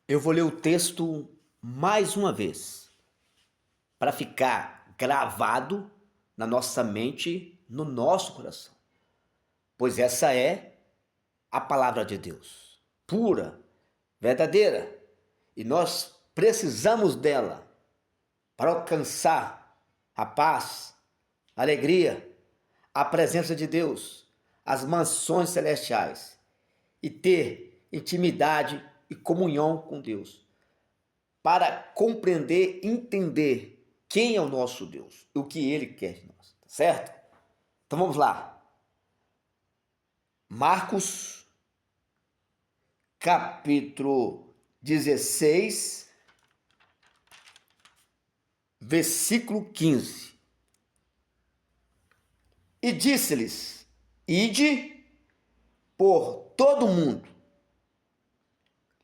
Eu vou ler o texto mais uma vez, para ficar gravado na nossa mente, no nosso coração. Pois essa é a palavra de Deus, pura, verdadeira, e nós precisamos dela para alcançar a paz, a alegria, a presença de Deus, as mansões celestiais e ter intimidade e comunhão com Deus, para compreender, entender quem é o nosso Deus e o que Ele quer de nós, tá certo? Então vamos lá. Marcos, capítulo 16, versículo 15. E disse-lhes: Ide por todo o mundo,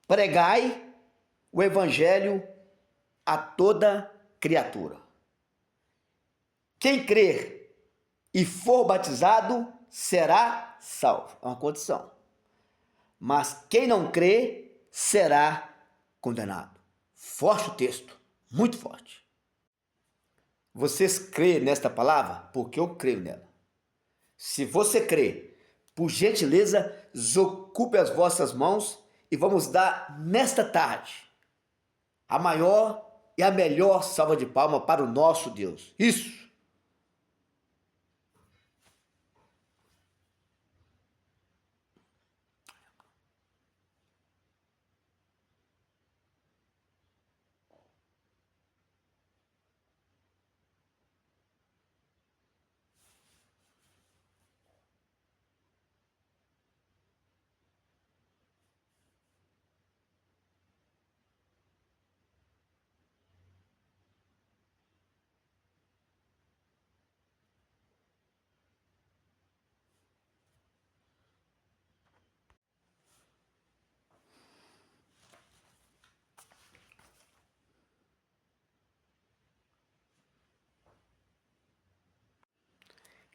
pregai o evangelho a toda criatura. Quem crer e for batizado será salvo. É uma condição. Mas quem não crê será condenado. Forte o texto, muito forte. Vocês creem nesta palavra? Porque eu creio nela. Se você crê, por gentileza, desocupe as vossas mãos e vamos dar nesta tarde a maior e a melhor salva de palmas para o nosso Deus. Isso!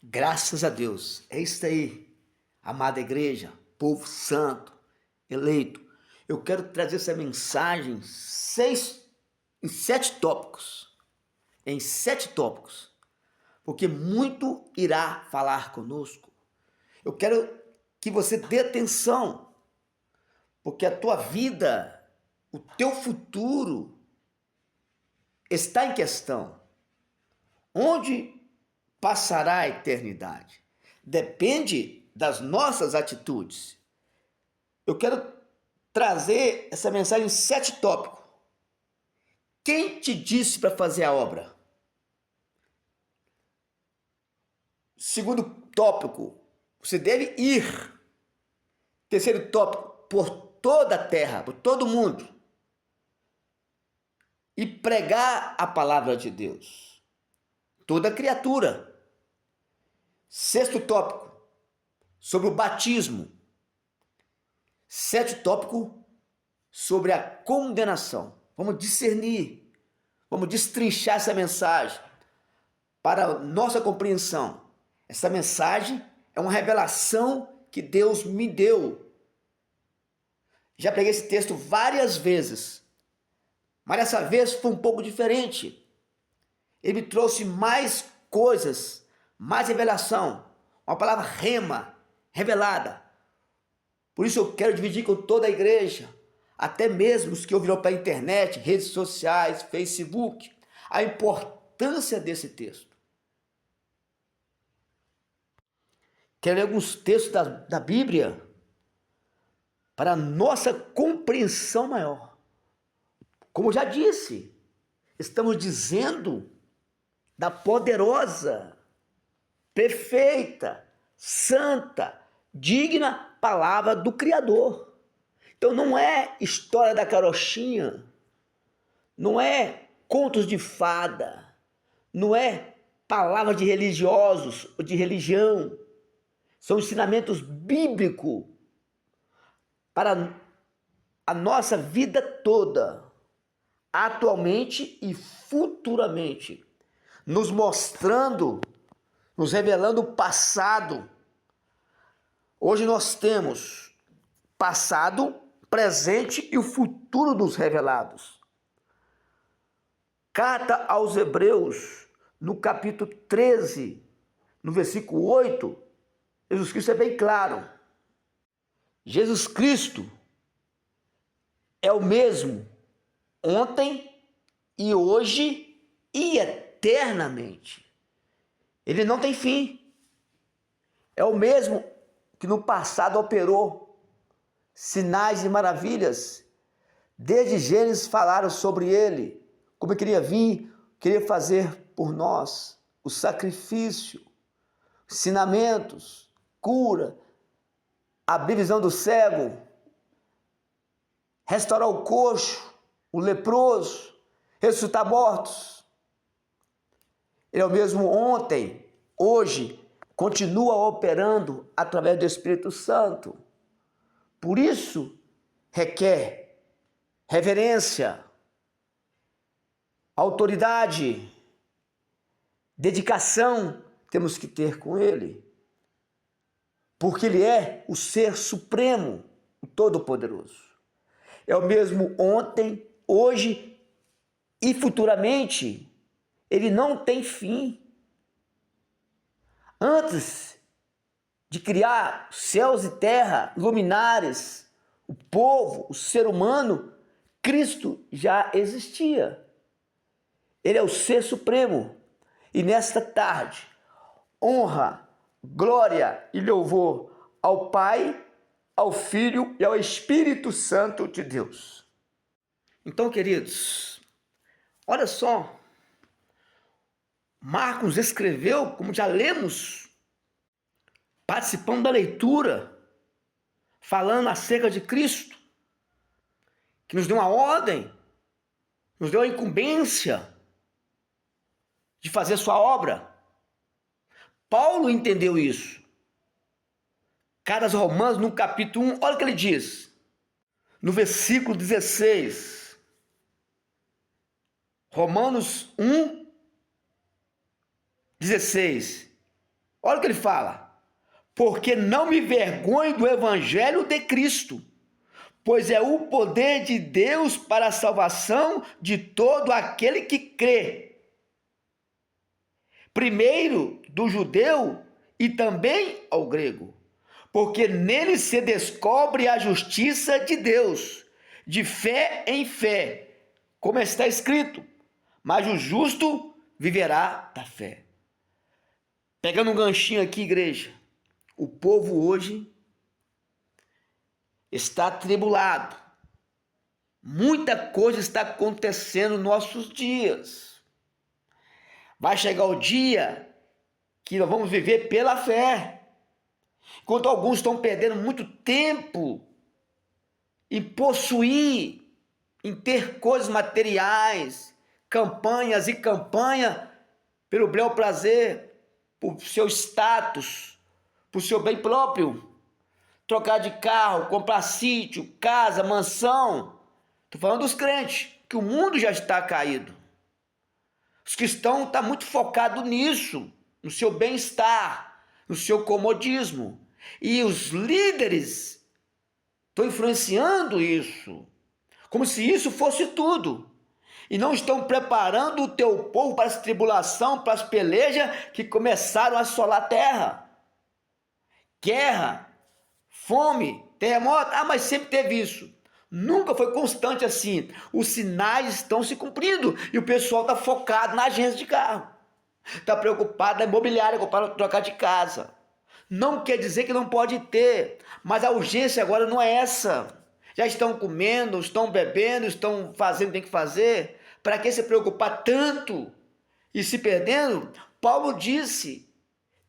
Graças a Deus. É isso aí, amada igreja, povo santo, eleito. Eu quero trazer essa mensagem em 7 tópicos. Em 7 tópicos. Porque muito irá falar conosco. Eu quero que você dê atenção. Porque a tua vida, o teu futuro está em questão. Onde passará a eternidade? Depende das nossas atitudes. Eu quero trazer essa mensagem em 7 tópicos. Quem te disse para fazer a obra? Segundo tópico, você deve ir. Terceiro tópico, por toda a terra, por todo mundo, e pregar a palavra de Deus. Toda criatura. Sexto tópico, sobre o batismo. 7 tópico, sobre a condenação. Vamos discernir, vamos destrinchar essa mensagem para a nossa compreensão. Essa mensagem é uma revelação que Deus me deu. Já peguei esse texto várias vezes, mas dessa vez foi um pouco diferente. Ele me trouxe mais coisas, mais revelação, uma palavra rema, revelada. Por isso eu quero dividir com toda a igreja, até mesmo os que ouviram pela internet, redes sociais, Facebook, a importância desse texto. Quero ler alguns textos da Bíblia para a nossa compreensão maior. Como eu já disse, estamos dizendo da poderosa, perfeita, santa, digna palavra do Criador. Então não é história da carochinha, não é contos de fada, não é palavra de religiosos ou de religião. São ensinamentos bíblicos para a nossa vida toda, atualmente e futuramente, nos mostrando, nos revelando o passado. Hoje nós temos passado, presente e o futuro dos revelados. Carta aos Hebreus, no capítulo 13, no versículo 8, Jesus Cristo é bem claro. Jesus Cristo é o mesmo ontem e hoje e eternamente. Ele não tem fim. É o mesmo que no passado operou sinais e maravilhas. Desde Gênesis falaram sobre ele, como ele queria vir, queria fazer por nós o sacrifício, ensinamentos, cura, abrir visão do cego, restaurar o coxo, o leproso, ressuscitar mortos. Ele é o mesmo ontem, hoje, continua operando através do Espírito Santo. Por isso, requer reverência, autoridade, dedicação temos que ter com Ele. Porque Ele é o Ser Supremo, o Todo-Poderoso. É o mesmo ontem, hoje e futuramente. Ele não tem fim. Antes de criar céus e terra, luminares, o povo, o ser humano, Cristo já existia. Ele é o Ser Supremo. E nesta tarde, honra, glória e louvor ao Pai, ao Filho e ao Espírito Santo de Deus. Então, queridos, olha só, Marcos escreveu, como já lemos, participando da leitura, falando acerca de Cristo, que nos deu uma ordem, nos deu a incumbência de fazer sua obra. Paulo entendeu isso. Cartas aos Romanos, no capítulo 1, olha o que ele diz, no versículo 16. Romanos 1, 16. Olha o que ele fala. Porque não me vergonho do evangelho de Cristo, pois é o poder de Deus para a salvação de todo aquele que crê. Primeiro do judeu e também ao grego, porque nele se descobre a justiça de Deus, de fé em fé, como está escrito, mas o justo viverá da fé. Pegando um ganchinho aqui, igreja, o povo hoje está atribulado. Muita coisa está acontecendo nos nossos dias. Vai chegar o dia que nós vamos viver pela fé. Enquanto alguns estão perdendo muito tempo em possuir, em ter coisas materiais, campanhas e campanha pelo bel prazer, por seu status, por seu bem próprio. Trocar de carro, comprar sítio, casa, mansão. Estou falando dos crentes, que o mundo já está caído. Os cristãos estão muito focados nisso, no seu bem-estar, no seu comodismo. E os líderes estão influenciando isso, como se isso fosse tudo. E não estão preparando o teu povo para as tribulações, para as pelejas que começaram a assolar a terra. Guerra, fome, terremoto, mas sempre teve isso. Nunca foi constante assim. Os sinais estão se cumprindo e o pessoal está focado na agência de carro. Está preocupado na imobiliária, para trocar de casa. Não quer dizer que não pode ter, mas a urgência agora não é essa. Já estão comendo, estão bebendo, estão fazendo o que tem que fazer. Para que se preocupar tanto e se perdendo? Paulo disse,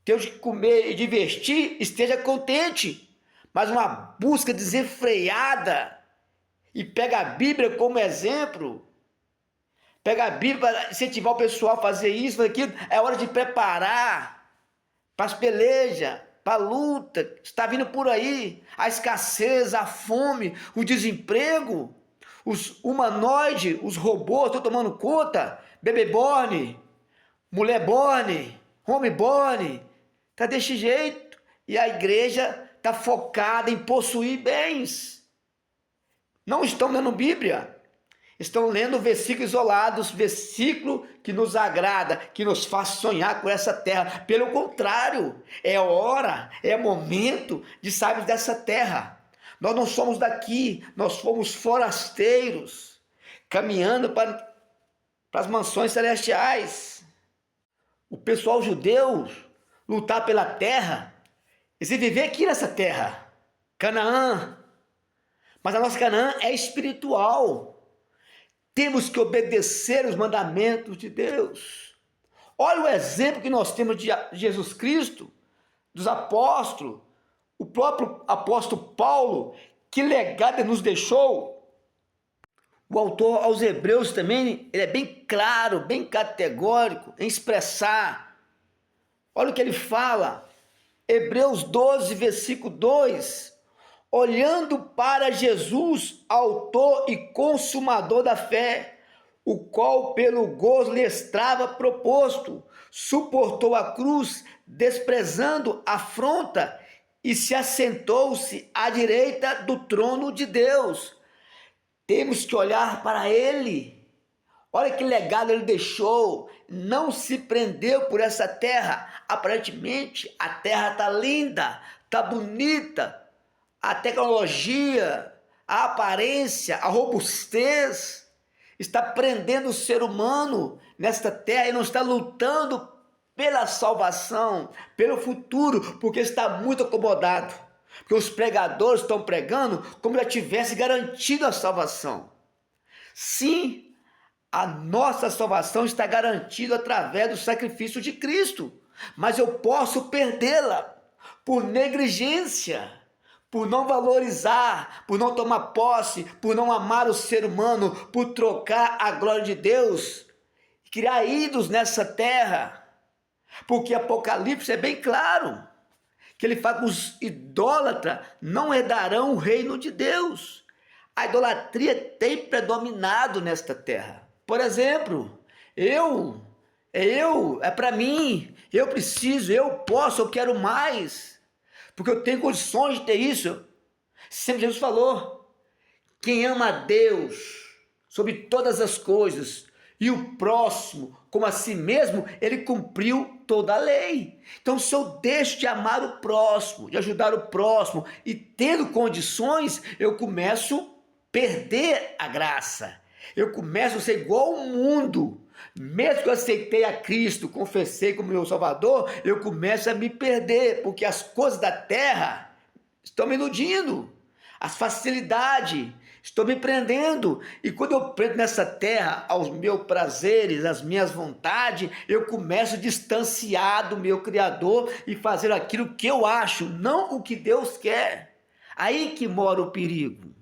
Deus de comer e de vestir, esteja contente. Mas uma busca desenfreada, e pega a Bíblia como exemplo, pega a Bíblia para incentivar o pessoal a fazer isso, fazer aquilo, é hora de preparar para as pelejas, para a luta, está vindo por aí, a escassez, a fome, o desemprego, os humanoides, os robôs estão tomando conta, bebê born, mulher born, homem born, está desse jeito, e a igreja está focada em possuir bens. não estão lendo Bíblia. Estão lendo versículos isolados, versículo que nos agrada, que nos faz sonhar com essa terra. Pelo contrário, é hora, é momento de sairmos dessa terra. Nós não somos daqui, nós fomos forasteiros, caminhando para as mansões celestiais. O pessoal judeu lutar pela terra, eles viver aqui nessa terra, Canaã. Mas a nossa Canaã é espiritual. Temos que obedecer os mandamentos de Deus. Olha o exemplo que nós temos de Jesus Cristo, dos apóstolos, o próprio apóstolo Paulo, que legado ele nos deixou. O autor aos Hebreus também, ele é bem claro, bem categórico em expressar. Olha o que ele fala, Hebreus 12, versículo 2. Olhando para Jesus, autor e consumador da fé, o qual pelo gozo lhe estava proposto, suportou a cruz, desprezando a afronta, e se assentou-se à direita do trono de Deus. Temos que olhar para ele. Olha que legado ele deixou. Não se prendeu por essa terra. Aparentemente a terra está linda, está bonita. A tecnologia, a aparência, a robustez está prendendo o ser humano nesta terra e não está lutando pela salvação, pelo futuro, porque está muito acomodado. Porque os pregadores estão pregando como se já tivesse garantido a salvação. Sim, a nossa salvação está garantida através do sacrifício de Cristo, mas eu posso perdê-la por negligência, por não valorizar, por não tomar posse, por não amar o ser humano, por trocar a glória de Deus, criar ídolos nessa terra. Porque Apocalipse é bem claro, que ele fala que os idólatras não herdarão o reino de Deus. A idolatria tem predominado nesta terra. Por exemplo, é para mim, eu preciso, eu posso, eu quero mais, porque eu tenho condições de ter isso. Sempre Jesus falou, quem ama a Deus sobre todas as coisas e o próximo como a si mesmo, ele cumpriu toda a lei. Então, se eu deixo de amar o próximo, de ajudar o próximo e tendo condições, eu começo a perder a graça. Eu começo a ser igual ao mundo. Mesmo que eu aceitei a Cristo, confessei como meu Salvador, eu começo a me perder, porque as coisas da terra estão me iludindo. As facilidades estão me prendendo. E quando eu prendo nessa terra aos meus prazeres, às minhas vontades, eu começo a distanciar do meu Criador e fazer aquilo que eu acho, não o que Deus quer. Aí que mora o perigo.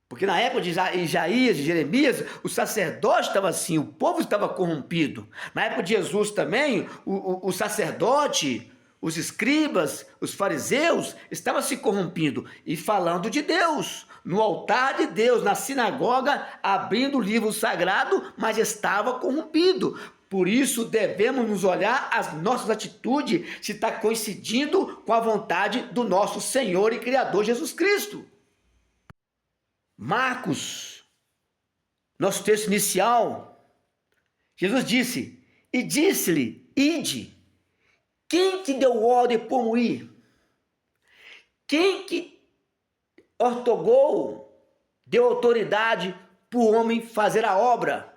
Porque na época de Isaías, de Jeremias, o sacerdote estava assim, o povo estava corrompido. Na época de Jesus também, o sacerdote, os escribas, os fariseus, estavam se corrompindo e falando de Deus, no altar de Deus, na sinagoga, abrindo o livro sagrado, mas estava corrompido. Por isso devemos nos olhar as nossas atitudes, se está coincidindo com a vontade do nosso Senhor e Criador Jesus Cristo. Marcos, nosso texto inicial, Jesus disse, e disse-lhe, ide. Quem te deu ordem por ir? Quem que ortogou, deu autoridade para o homem fazer a obra?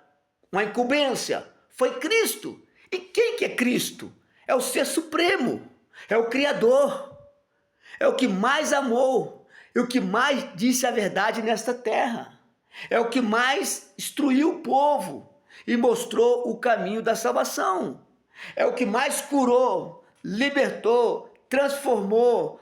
Uma incumbência. Foi Cristo. E quem que é Cristo? É o Ser Supremo, é o Criador, é o que mais amou, é o que mais disse a verdade nesta terra, é o que mais instruiu o povo e mostrou o caminho da salvação, é o que mais curou, libertou, transformou,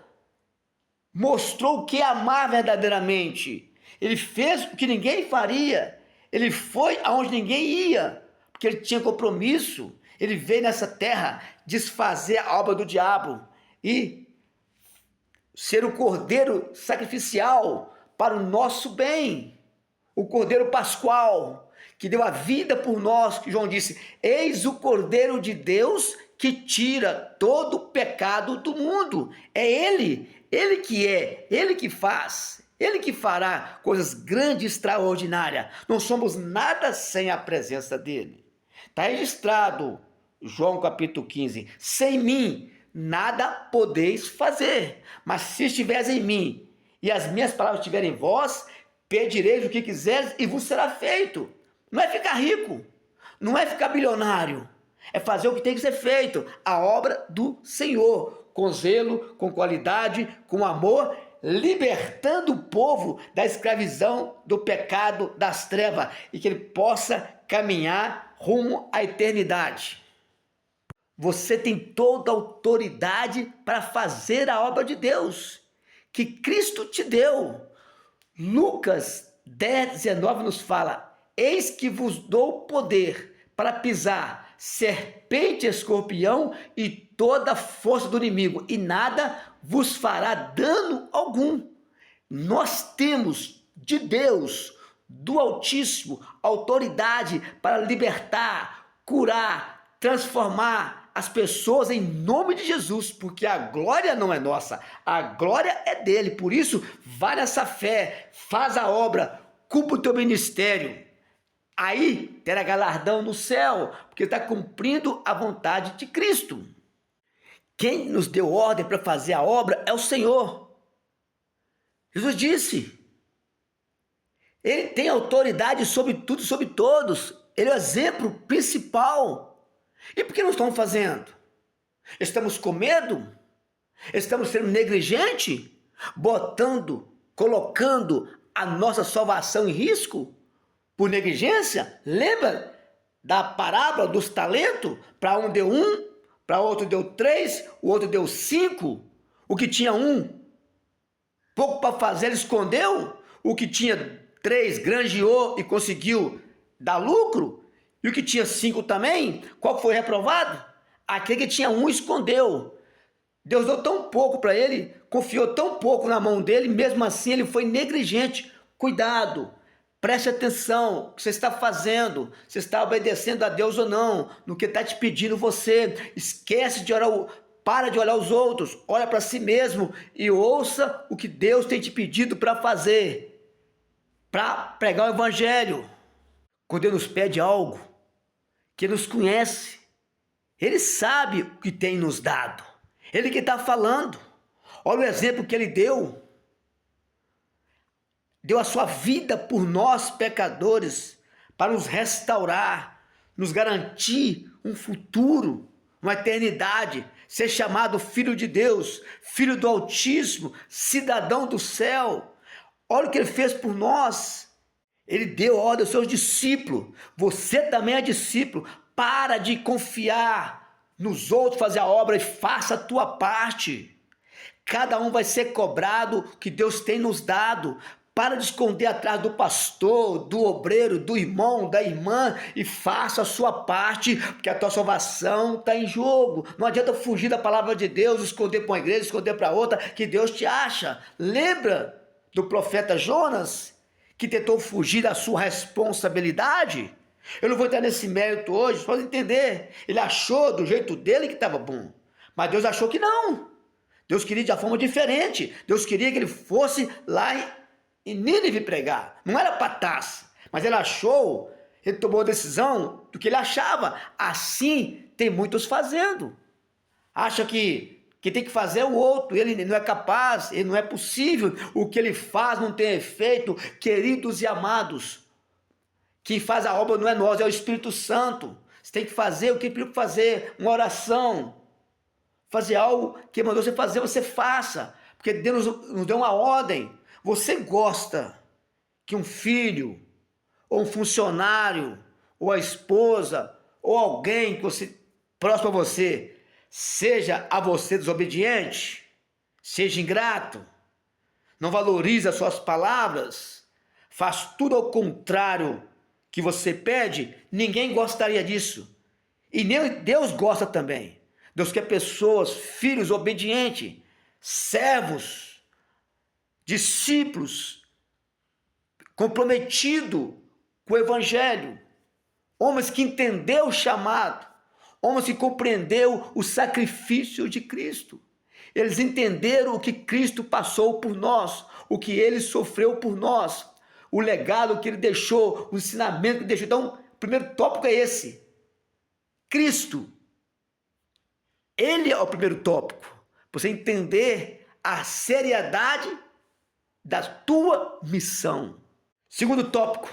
mostrou o que é amar verdadeiramente. Ele fez o que ninguém faria, ele foi aonde ninguém ia, porque ele tinha compromisso. Ele veio nessa terra desfazer a obra do diabo e ser o cordeiro sacrificial para o nosso bem, o cordeiro pascual, que deu a vida por nós, que João disse, eis o cordeiro de Deus que tira todo o pecado do mundo. É ele que faz, Ele que fará coisas grandes e extraordinárias. Não somos nada sem a presença dele. Está registrado, João capítulo 15. Sem mim, nada podeis fazer. Mas se estiveres em mim, e as minhas palavras estiverem em vós, pedireis o que quiseres e vos será feito. Não é ficar rico, não é ficar bilionário. É fazer o que tem que ser feito, a obra do Senhor, com zelo, com qualidade, com amor, libertando o povo da escravidão, do pecado, das trevas, e que ele possa caminhar rumo à eternidade. Você tem toda a autoridade para fazer a obra de Deus, que Cristo te deu. Lucas 10:19 nos fala: eis que vos dou poder para pisar serpente, escorpião e toda a força do inimigo, e nada vos fará dano algum. Nós temos de Deus, do Altíssimo, autoridade para libertar, curar, transformar as pessoas em nome de Jesus, porque a glória não é nossa, a glória é dele. Por isso, vai nessa fé, faz a obra, cumpre o teu ministério. Aí terá galardão no céu, porque está cumprindo a vontade de Cristo. Quem nos deu ordem para fazer a obra é o Senhor. Jesus disse, ele tem autoridade sobre tudo e sobre todos. Ele é o exemplo principal. E por que não estamos fazendo? Estamos com medo? Estamos sendo negligentes? Colocando a nossa salvação em risco? Por negligência? Lembra da parábola dos talentos? Para um deu 1, para outro deu 3, o outro deu 5. O que tinha 1, pouco para fazer, ele escondeu. O que tinha 3, granjeou e conseguiu dar lucro. E o que tinha 5 também, qual foi reprovado? Aquele que tinha 1 escondeu. Deus deu tão pouco para ele, confiou tão pouco na mão dele, mesmo assim ele foi negligente. Cuidado, preste atenção no que você está fazendo, você está obedecendo a Deus ou não, no que está te pedindo você. Esquece de orar, para de olhar os outros, olha para si mesmo e ouça o que Deus tem te pedido para fazer, para pregar o evangelho. Quando Ele nos pede algo, que Ele nos conhece, Ele sabe o que tem nos dado, Ele que está falando. Olha o exemplo que Ele deu a sua vida por nós pecadores, para nos restaurar, nos garantir um futuro, uma eternidade, ser chamado filho de Deus, filho do Altíssimo, cidadão do céu. Olha o que Ele fez por nós. Ele deu ordem aos seus discípulos. Você também é discípulo. Para de confiar nos outros, fazer a obra, e faça a tua parte. Cada um vai ser cobrado o que Deus tem nos dado. Para de esconder atrás do pastor, do obreiro, do irmão, da irmã, e faça a sua parte, porque a tua salvação está em jogo. Não adianta fugir da palavra de Deus, esconder para uma igreja, esconder para outra, que Deus te acha. Lembra do profeta Jonas, que tentou fugir da sua responsabilidade? Eu não vou entrar nesse mérito hoje, só para entender. Ele achou do jeito dele que estava bom, mas Deus achou que não. Deus queria de uma forma diferente. Deus queria que ele fosse lá em Nínive pregar. Não era pataça, mas ele achou, ele tomou a decisão do que ele achava. Assim tem muitos fazendo. Acha que tem que fazer o outro, ele não é capaz, ele não é possível, o que ele faz não tem efeito. Queridos e amados, quem faz a obra não é nós, é o Espírito Santo. Você tem que fazer o que ele pediu fazer, uma oração, fazer algo que ele mandou você fazer, você faça, porque Deus nos deu uma ordem. Você gosta que um filho, ou um funcionário, ou a esposa, ou alguém que você próximo a você, seja a você desobediente, seja ingrato, não valoriza as suas palavras, faz tudo ao contrário que você pede? Ninguém gostaria disso. E nem Deus gosta também. Deus quer pessoas, filhos obedientes, servos, discípulos, comprometidos com o evangelho, homens que entenderam o chamado, homens que compreenderam o sacrifício de Cristo. Eles entenderam o que Cristo passou por nós, o que ele sofreu por nós, o legado que ele deixou, o ensinamento que ele deixou. Então, o primeiro tópico é esse: Cristo. Ele é o primeiro tópico. Você entender a seriedade da tua missão. Segundo tópico: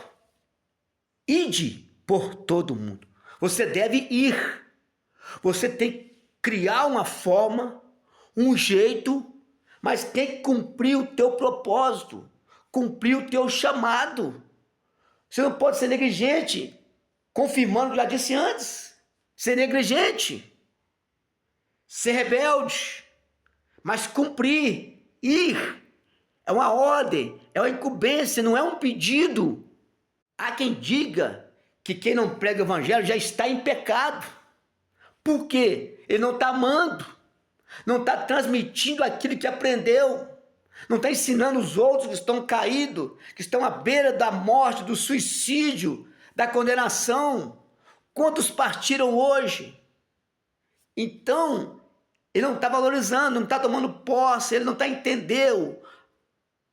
ide por todo mundo. Você deve ir. Você tem que criar uma forma, um jeito, mas tem que cumprir o teu propósito, cumprir o teu chamado. Você não pode ser negligente, confirmando o que eu já disse antes. Ser negligente, ser rebelde, mas cumprir, ir. É uma ordem, é uma incumbência, não é um pedido. Há quem diga que quem não prega o evangelho já está em pecado. Por quê? Ele não está amando, não está transmitindo aquilo que aprendeu, não está ensinando os outros que estão caídos, que estão à beira da morte, do suicídio, da condenação. Quantos partiram hoje? Então, ele não está valorizando, não está tomando posse, ele não está entendendo.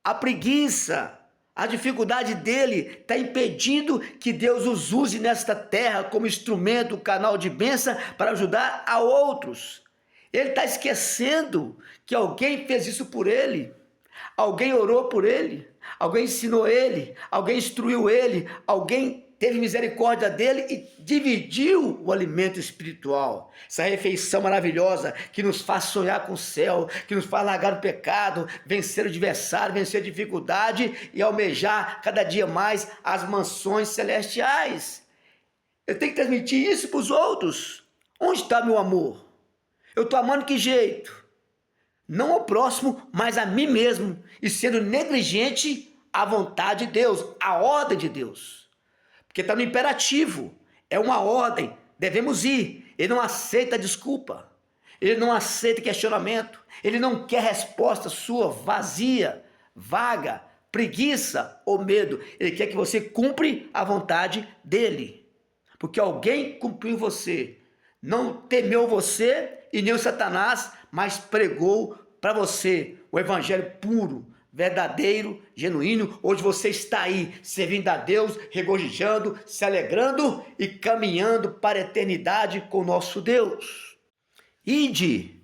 A preguiça, a dificuldade dele está impedindo que Deus os use nesta terra como instrumento, canal de bênção para ajudar a outros. Ele está esquecendo que alguém fez isso por ele, alguém orou por ele, alguém ensinou ele, alguém instruiu ele, alguém teve misericórdia dele e dividiu o alimento espiritual. Essa refeição maravilhosa que nos faz sonhar com o céu, que nos faz largar o pecado, vencer o adversário, vencer a dificuldade e almejar cada dia mais as mansões celestiais. Eu tenho que transmitir isso para os outros. Onde está meu amor? Eu estou amando que jeito? Não ao próximo, mas a mim mesmo, e sendo negligente à vontade de Deus, à ordem de Deus. Porque está no imperativo, é uma ordem, devemos ir. Ele não aceita desculpa, ele não aceita questionamento, ele não quer resposta sua vazia, vaga, preguiça ou medo. Ele quer que você cumpra a vontade dele. Porque alguém cumpriu você, não temeu você e nem o Satanás, mas pregou para você o evangelho puro, verdadeiro, genuíno. Hoje você está aí servindo a Deus, regozijando, se alegrando e caminhando para a eternidade com o nosso Deus. Ide.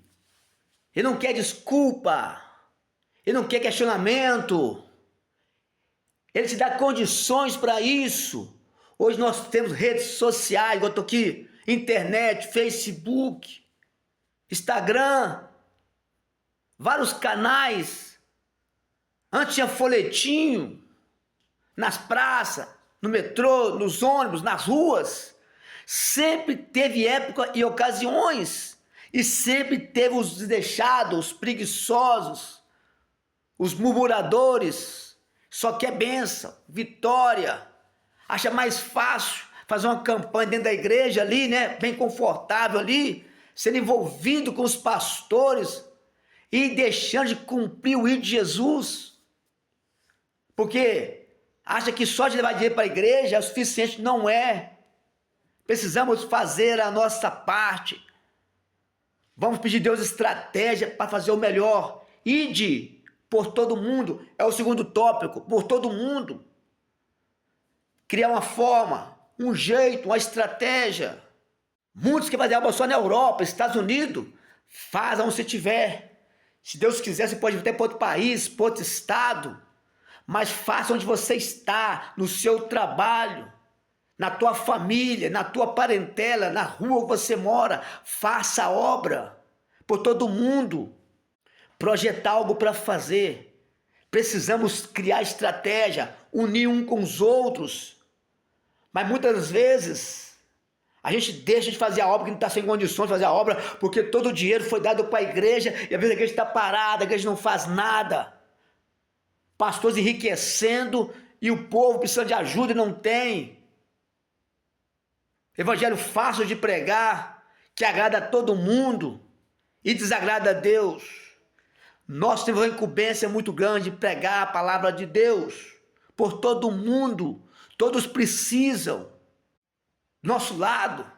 Ele não quer desculpa, ele não quer questionamento, ele te dá condições para isso. Hoje nós temos redes sociais, eu estou aqui, internet, Facebook, Instagram, vários canais. Antes tinha folhetinho nas praças, no metrô, nos ônibus, nas ruas. Sempre teve época e ocasiões. E sempre teve os deixados, os preguiçosos, os murmuradores. Só quer bênção, vitória. Acha mais fácil fazer uma campanha dentro da igreja ali, né? Bem confortável ali, sendo envolvido com os pastores e deixando de cumprir o ídolo de Jesus. Porque acha que só de levar dinheiro para a igreja é o suficiente. Não é. Precisamos fazer a nossa parte. Vamos pedir a Deus estratégia para fazer o melhor. Ide por todo mundo. É o segundo tópico. Por todo mundo. Criar uma forma, um jeito, uma estratégia. Muitos que fazem algo só na Europa, Estados Unidos. Faz onde você estiver. Se Deus quiser, você pode ir para outro país, para outro estado. Mas faça onde você está, no seu trabalho, na tua família, na tua parentela, na rua que você mora. Faça a obra por todo mundo. Projetar algo para fazer. Precisamos criar estratégia, unir um com os outros. Mas muitas vezes a gente deixa de fazer a obra, que não está sem condições de fazer a obra, porque todo o dinheiro foi dado para a igreja e às vezes a igreja está parada, a igreja não faz nada. Pastores enriquecendo e o povo precisando de ajuda e não tem. Evangelho fácil de pregar, que agrada a todo mundo e desagrada a Deus. Nós temos uma incumbência muito grande de pregar a palavra de Deus por todo mundo. Todos precisam. Nosso lado,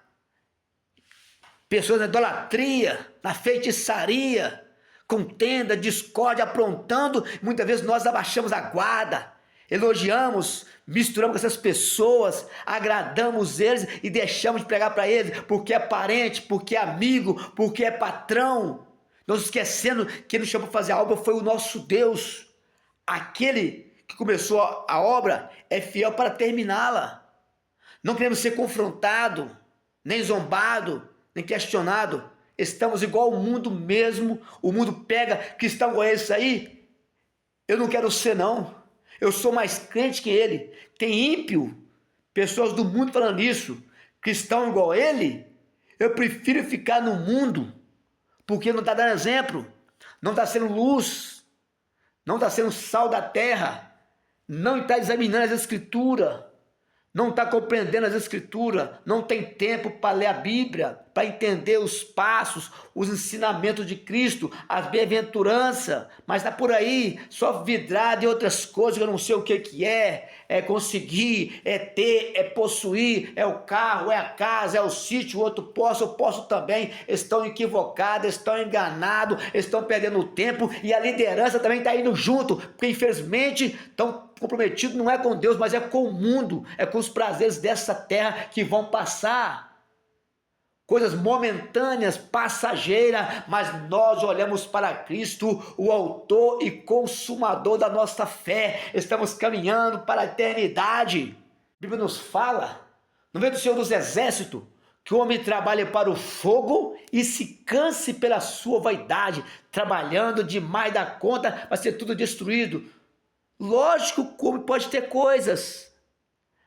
pessoas na idolatria, na feitiçaria, contenda, discórdia, aprontando. Muitas vezes nós abaixamos a guarda, elogiamos, misturamos com essas pessoas, agradamos eles e deixamos de pregar para eles, porque é parente, porque é amigo, porque é patrão. Nós esquecendo que quem nos chamou para fazer a obra foi o nosso Deus. Aquele que começou a obra é fiel para terminá-la. Não queremos ser confrontado, nem zombado, nem questionado. Estamos igual ao mundo mesmo. O mundo pega cristão igual esse aí. Eu não quero ser, não. Eu sou mais crente que ele. Tem ímpio, pessoas do mundo falando isso. Cristão igual ele, eu prefiro ficar no mundo, porque não está dando exemplo, não está sendo luz, não está sendo sal da terra, não está examinando as escrituras, não está compreendendo as escrituras, não tem tempo para ler a Bíblia, para entender os passos, os ensinamentos de Cristo, as bem-aventuranças, mas está por aí só vidrado em outras coisas que eu não sei o que é conseguir, é ter, é possuir, é o carro, é a casa, é o sítio, o outro posso, eu posso também. Estão equivocados, estão enganados, estão perdendo o tempo, e a liderança também está indo junto, porque infelizmente estão comprometidos não é com Deus, mas é com o mundo, é com os prazeres dessa terra que vão passar. Coisas momentâneas, passageiras, mas nós olhamos para Cristo, o autor e consumador da nossa fé. Estamos caminhando para a eternidade. A Bíblia nos fala, no meio do Senhor dos Exércitos, que o homem trabalhe para o fogo e se canse pela sua vaidade, trabalhando demais da conta, vai ser tudo destruído. Lógico que o homem pode ter coisas,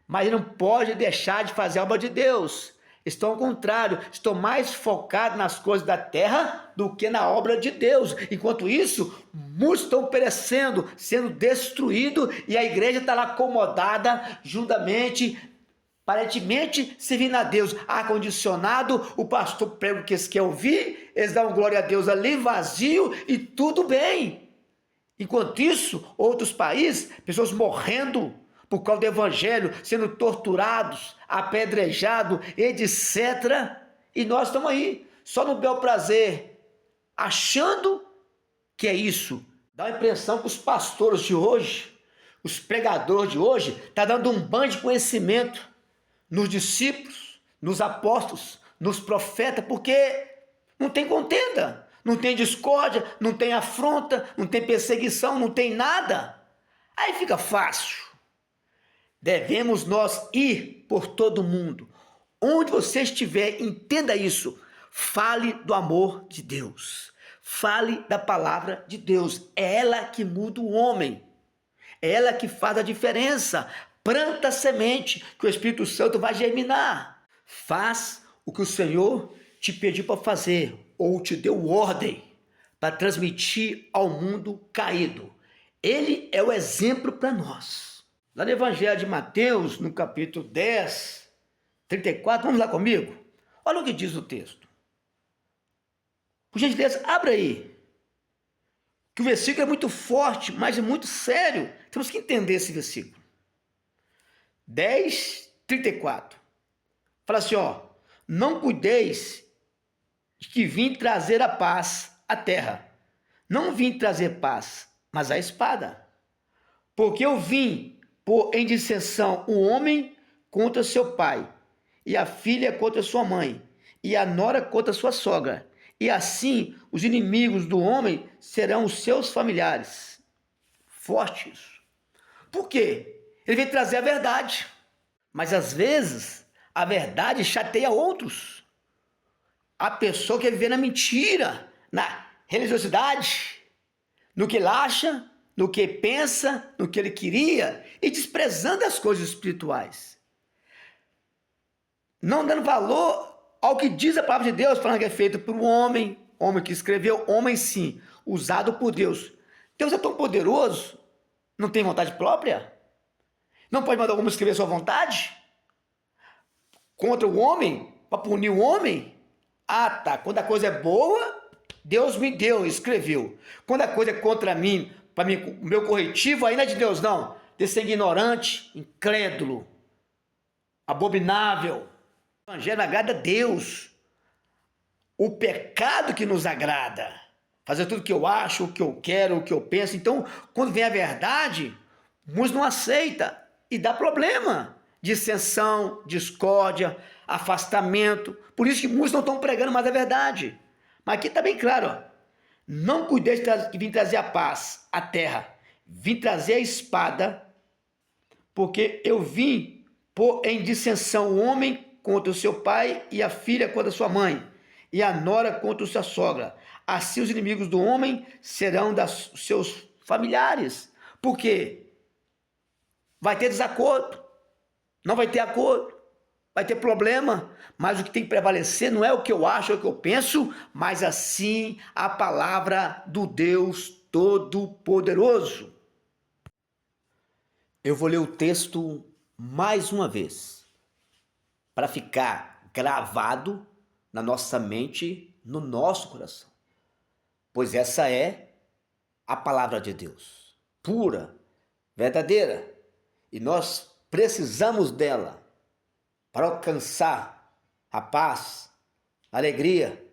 mas ele não pode deixar de fazer a obra de Deus. Estão ao contrário, estão mais focados nas coisas da terra do que na obra de Deus. Enquanto isso, muitos estão perecendo, sendo destruídos, e a igreja está lá acomodada, juntamente, aparentemente servindo a Deus, ar-condicionado, o pastor prega o que eles querem ouvir, eles dão glória a Deus ali, vazio, e tudo bem. Enquanto isso, outros países, pessoas morrendo por causa do evangelho, sendo torturados, apedrejados, etc. E nós estamos aí, só no bel prazer, achando que é isso. Dá a impressão que os pastores de hoje, os pregadores de hoje, estão dando um banho de conhecimento nos discípulos, nos apóstolos, nos profetas, porque não tem contenda, não tem discórdia, não tem afronta, não tem perseguição, não tem nada. Aí fica fácil. Devemos nós ir por todo mundo. Onde você estiver, entenda isso. Fale do amor de Deus. Fale da palavra de Deus. É ela que muda o homem. É ela que faz a diferença. Planta a semente que o Espírito Santo vai germinar. Faz o que o Senhor te pediu para fazer, ou te deu ordem para transmitir ao mundo caído. Ele é o exemplo para nós. Lá no Evangelho de Mateus, no capítulo 10, 34, vamos lá comigo? Olha o que diz o texto. Por gentileza, abra aí. Que o versículo é muito forte, mas é muito sério. Temos que entender esse versículo. 10, 34. Fala assim, ó. Não cuideis de que vim trazer a paz à terra. Não vim trazer paz, mas a espada. Porque eu vim pôr em dissensão o homem contra seu pai, e a filha contra sua mãe, e a nora contra sua sogra. E assim os inimigos do homem serão os seus familiares. Forte isso. Por quê? Ele vem trazer a verdade. Mas às vezes a verdade chateia outros. A pessoa quer viver na mentira, na religiosidade, no que ele acha, no que pensa, no que ele queria, e desprezando as coisas espirituais. Não dando valor ao que diz a palavra de Deus, falando que é feito por um homem, homem que escreveu, homem sim, usado por Deus. Deus é tão poderoso, não tem vontade própria? Não pode mandar alguém escrever sua vontade? Contra o homem? Para punir o homem? Ah, tá. Quando a coisa é boa, Deus me deu, escreveu. Quando a coisa é contra mim, para mim, o meu corretivo, aí não é de Deus, não. Desse ignorante, incrédulo, abominável. O evangelho agrada a Deus. O pecado que nos agrada. fazer tudo o que eu acho, o que eu quero, o que eu penso. Então, quando vem a verdade, muitos não aceitam e dá problema. Dissensão, discórdia, afastamento. Por isso que muitos não estão pregando mais a verdade. Mas aqui está bem claro, ó. Não cuidei de vir trazer a paz à terra, vim trazer a espada, porque eu vim pôr em dissensão o homem contra o seu pai e a filha contra a sua mãe, e a nora contra a sua sogra. Assim os inimigos do homem serão dos seus familiares. Por quê? Vai ter desacordo, não vai ter acordo, vai ter problema, mas o que tem que prevalecer não é o que eu acho, é o que eu penso, mas assim a palavra do Deus Todo-Poderoso. Eu vou ler o texto mais uma vez, para ficar gravado na nossa mente, no nosso coração. Pois essa é a palavra de Deus, pura, verdadeira, e nós precisamos dela para alcançar a paz, a alegria